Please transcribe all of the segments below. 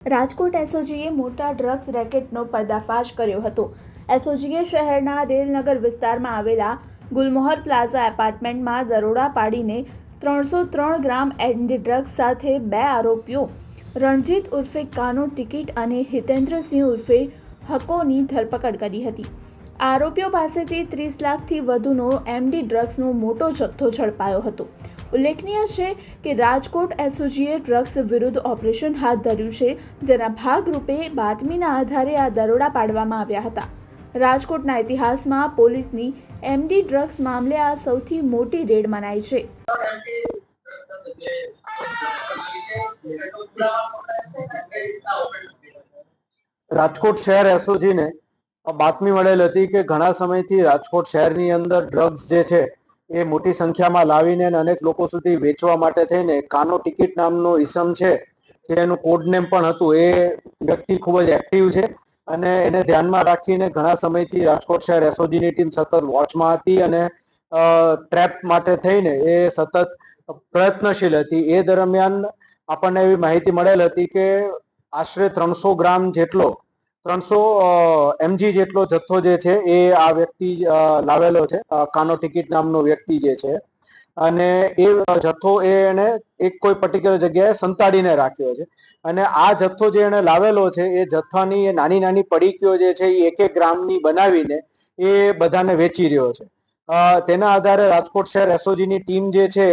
રાજકોટ એસઓજીએ મોટા ડ્રગ્સ રેકેટનો પર્દાફાશ કર્યો હતો। એસઓજીએ શહેરના રેલનગર વિસ્તારમાં આવેલા ગુલમોહર પ્લાઝા એપાર્ટમેન્ટમાં દરોડા પાડીને 303 ગ્રામ એન્ડી ડ્રગ્સ સાથે બે આરોપીઓ રણજીત ઉર્ફે કાનો ટિકિટ અને હિતેન્દ્રસિંહ ઉર્ફે હકોની ધરપકડ કરી હતી। આરોપીઓ પાસેથી 30 લાખથી વધુનો એમડી ડ્રગ્સનો મોટો જથ્થો ઝડપાયો હતો। ઉલ્લેખનીય છે કે રાજકોટ એસઓજીએ ડ્રગ્સ વિરુદ્ધ ઓપરેશન હાથ ધર્યું છે, જેના ભાગરૂપે બાતમીના આધારે આ દરોડા પાડવામાં આવ્યા હતા। રાજકોટના ઇતિહાસમાં પોલીસની એમડી ડ્રગ્સ મામલે આ સૌથી મોટી રેડ મનાઈ છે। રાજકોટ શહેર એસઓજીને બાતમી મળેલ હતી કે ઘણા સમયથી રાજકોટ શહેરની અંદર ડ્રગ્સ જે છે એ મોટી સંખ્યામાં લાવીને અનેક લોકો સુધી વેચવા માટે થઈને કાનો ટિકિટ નામનો ઈસમ છે, જેનું કોડ નેમ પણ હતું, એ વ્યક્તિ ખૂબ જ એક્ટિવ છે અને એને ધ્યાનમાં રાખીને ઘણા સમયથી રાજકોટ શહેર એસઓજીની ટીમ સતત વોચમાં હતી અને ટ્રેપ માટે થઈને એ સતત પ્રયત્નશીલ હતી। એ દરમિયાન આપણને એવી માહિતી મળેલ હતી કે આશરે 300 ગ્રામ જેટલો 300 mg જેટલો જથ્થો જે છે એ આ વ્યક્તિ લાવેલો છે, કાનો ટિકિટ નામનો વ્યક્તિ જે છે, અને એ જથ્થો એને એક કોઈ પર્ટિક્યુલર જગ્યાએ સંતાડીને રાખ્યો છે અને આ જથ્થો જે એને લાવેલો છે એ જથ્થાની એ નાની નાની પડીકીઓ જે છે એ 1-1 ગ્રામની બનાવીને એ બધાને વેચી રહ્યો છે। તેના આધારે રાજકોટ શહેર એસઓજીની ટીમ જે છે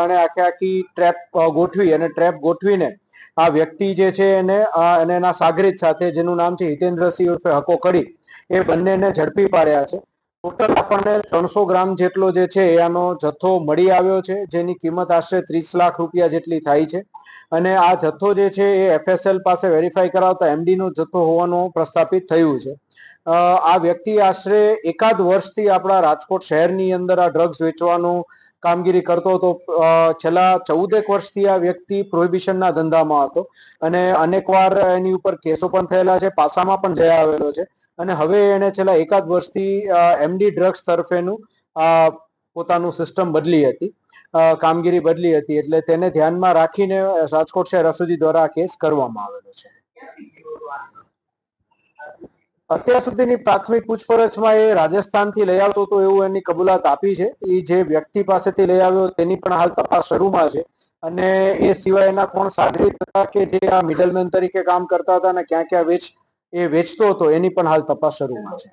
એને આખી ટ્રેપ ગોઠવી અને ટ્રેપ ગોઠવીને આ વ્યક્તિ જે છે એને અને એના સાગરીત સાથે, જેનું નામ છે હિતેન્દ્રસિંહ ઉર્ફે હકો કડી, એ બંનેને ઝડપી પાડ્યા છે। ટોટલ આપણને 300 ગ્રામ જેટલો જે છે આનો જથ્થો મળી આવ્યો છે, જેની કિંમત આશરે 30 લાખ રૂપિયા જેટલી થાય છે અને આ જથ્થો જે છે એ એફએસએલ પાસે વેરીફાઈ કરાવતા એમડીનો જથ્થો હોવાનું પ્રસ્થાપિત થયું છે। આ વ્યક્તિ આશરે એકાદ વર્ષથી આપણા રાજકોટ શહેરની અંદર આ ડ્રગ્સ વેચવાનું કામગીરી કરતો હતો। છેલ્લા 14 વર્ષથી આ વ્યક્તિ પ્રોહિબિશનના ધંધામાં હતો અને અનેકવાર એની ઉપર કેસો પણ થયેલા છે, પાસામાં પણ જઈ આવેલો છે અને હવે એને છેલ્લા એકાદ વર્ષથી એમડી ડ્રગ્સ તરફેનું પોતાનું સિસ્ટમ બદલી હતી, કામગીરી બદલી હતી, એટલે તેને ધ્યાનમાં રાખીને રાજકોટ શહેર એસઓજી દ્વારા આ કેસ કરવામાં આવેલો છે। અત્યાર સુધીની પ્રાથમિક પૂછપરછમાં એ રાજસ્થાનથી લઈ આવતો હતો એવું એની કબૂલાત આપી છે। એ જે વ્યક્તિ પાસેથી લઈ આવ્યો તેની પણ હાલ તપાસ શરૂમાં છે અને એ સિવાયના કોણ સાગરીત હતા કે જે આ મિડલમેન તરીકે કામ કરતા હતા અને ક્યાં ક્યાં વેચતો હતો એની પણ હાલ તપાસ શરૂમાં છે।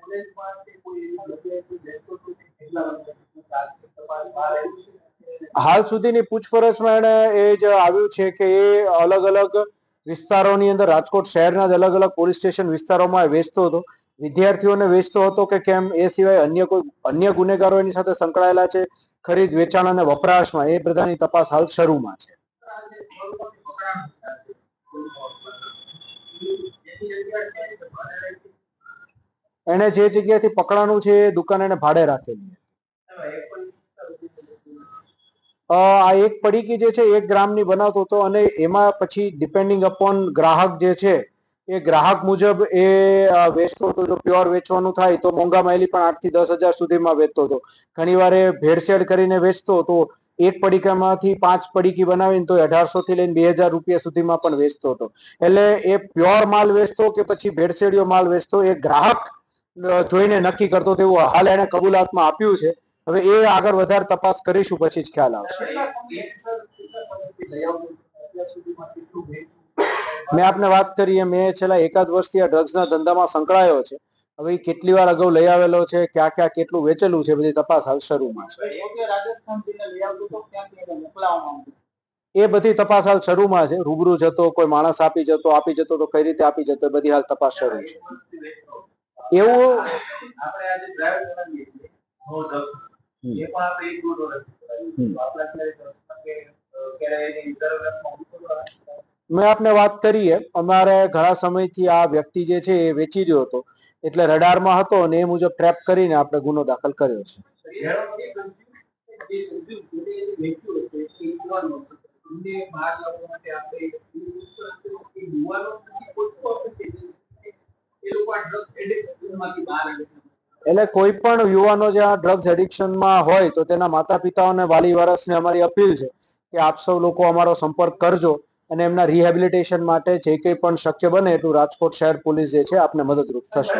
હાલ સુધીની પૂછપરછમાં એને એ જ આવ્યું છે કે એ અલગ અલગ વિસ્તારોની અંદર, રાજકોટ શહેરના જ અલગ અલગ પોલીસ સ્ટેશન વિસ્તારોમાં વેચતો હતો, વિદ્યાર્થીઓને વેચતો હતો કે કેમ, એ સિવાય અન્ય ગુનેગારો એની સાથે સંકળાયેલા છે ખરીદ, વેચાણ અને વપરાશમાં, એ બધાની તપાસ હાલ શરૂમાં છે। એને જે જગ્યાએથી પકડાનું છે એ દુકાન એને ભાડે રાખેલી। આ એક પડીકી જે છે 1 ગ્રામની બનાવતો હતો અને એમાં પછી ડિપેન્ડિંગ અપોન ગ્રાહક જે છે એ ગ્રાહક મુજબ એ વેચતો હતો। જો પ્યોર વેચવાનું થાય તો મોંઘા માયલી પણ 8 થી 10 હજાર સુધીમાં વેચતો હતો। ઘણીવાર એ ભેળસેળ કરીને વેચતો હતો, એક પડીકામાંથી 5 પડીકી બનાવીને તો 1800 થી લઈને 2000 રૂપિયા સુધીમાં પણ વેચતો હતો। એટલે એ પ્યોર માલ વેચતો કે પછી ભેળસેળિયો માલ વેચતો એ ગ્રાહક જોઈને નક્કી કરતો, તેવું હાલ એને કબૂલાતમાં આપ્યું છે। હવે એ આગળ વધારે તપાસ કરીશું પછી જ ખ્યાલ આવશે। મેં આપને વાત કરી એમ, મેં છેલ્લા એકાદ વર્ષથી આ ડ્રગ્સના ધંધામાં સંકળાયો છે। હવે કેટલી વાર અગાઉ લઈ આવેલો છે, ક્યાં ક્યાં કેટલું વેચેલું છે, બધી તપાસ હાલ શરૂમાં છે। એ બધી તપાસ હાલ શરૂમાં છે। રૂબરૂ જતો, કોઈ માણસ આપી જતો તો કઈ રીતે આપી જતો, એ બધી હાલ તપાસ શરૂ છે। એવું મેં આપને વાત કરીએ, અમારે ઘણા સમયથી આ વ્યક્તિ જે છે એ વેચી રહ્યો હતો, એટલે રડારમાં હતો અને એ મુજબ ટ્રેપ કરીને આપણે ગુનો દાખલ કર્યો છે। એટલે કોઈ પણ યુવાનો જે આ ડ્રગ્સ એડિક્શનમાં હોય તો તેના માતા પિતાઓને, વાલી વારસને અમારી અપીલ છે કે આપ સૌ લોકો અમારો સંપર્ક કરજો અને એમના રિહેબિલિટેશન માટે જે કંઈ પણ શક્ય બને એટલું રાજકોટ શહેર પોલીસ જે છે આપને મદદરૂપ થશે.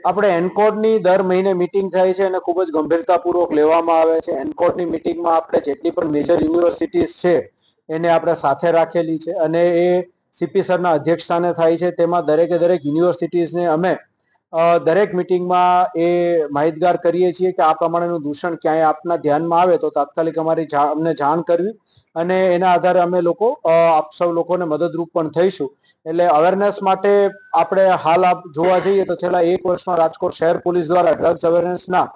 આપણે એનકોડની દર મહિને મીટિંગ થાય છે અને ખૂબ જ ગંભીરતાપૂર્વક લેવામાં આવે છે. એનકોડની મીટિંગમાં આપણે જેટલી પણ મેજર યુનિવર્સિટીઝ છે એને આપણે સાથે રાખેલી છે અને એ સીપી સરના અધ્યક્ષસ્થાને થાય છે. તેમાં દરેકે દરેક યુનિવર્સિટીઝને અમે દરેક મીટિંગમાં એ માહિતગાર કરીએ છીએ કે આ પ્રમાણેનું દૂષણ ક્યાંય આપના ધ્યાનમાં આવે તો તાત્કાલિક અમને જાણ કરવી અને એના આધારે અમે લોકો આપ સૌ લોકોને મદદરૂપ પણ થઈશું. એટલે અવેરનેસ માટે આપણે હાલ જોવા જઈએ તો છેલ્લા 1 વર્ષમાં રાજકોટ શહેર પોલીસ દ્વારા ડ્રગ્સ અવેરનેસના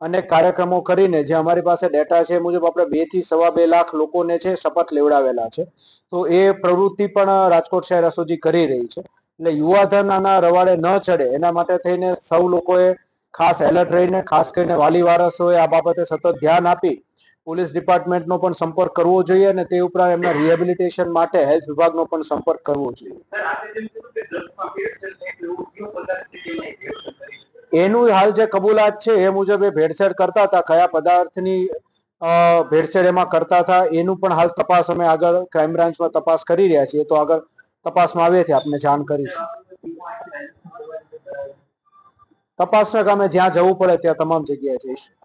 અનેક કાર્યક્રમો કરીને જે અમારી પાસે ડેટા છે એ મુજબ આપણે 2 થી સવા 2 લાખ લોકોને છે શપથ લેવડાવેલા છે. તો એ પ્રવૃત્તિ પણ રાજકોટ શહેર એસઓજી કરી રહી છે. એટલે યુવાધન આના રવાડે ન ચડે એના માટે થઈને સૌ લોકોએ ખાસ એલર્ટ રહીને, ખાસ કરીને વાલી વારસોએ આ બાબતે સતત ધ્યાન આપી પોલીસ ડિપાર્ટમેન્ટનો પણ સંપર્ક કરવો જોઈએ અને તે ઉપરાંત એમના રિહેબિલિટેશન માટે હેલ્થ વિભાગનો પણ સંપર્ક કરવો જોઈએ. એનું હાલ જે કબૂલાત છે એ મુજબ એ ભેળસેળ કરતા હતા. કયા પદાર્થની ભેળસેળ એમાં કરતા હતા એનું પણ હાલ તપાસ અમે આગળ ક્રાઇમ બ્રાન્ચમાં તપાસ કરી રહ્યા છીએ. તો આગળ તપાસમાં આવ્યેથી આપને જાણ કરીશું. તપાસના કામે જ્યાં જવું પડે ત્યાં તમામ જગ્યાએ જઈશું.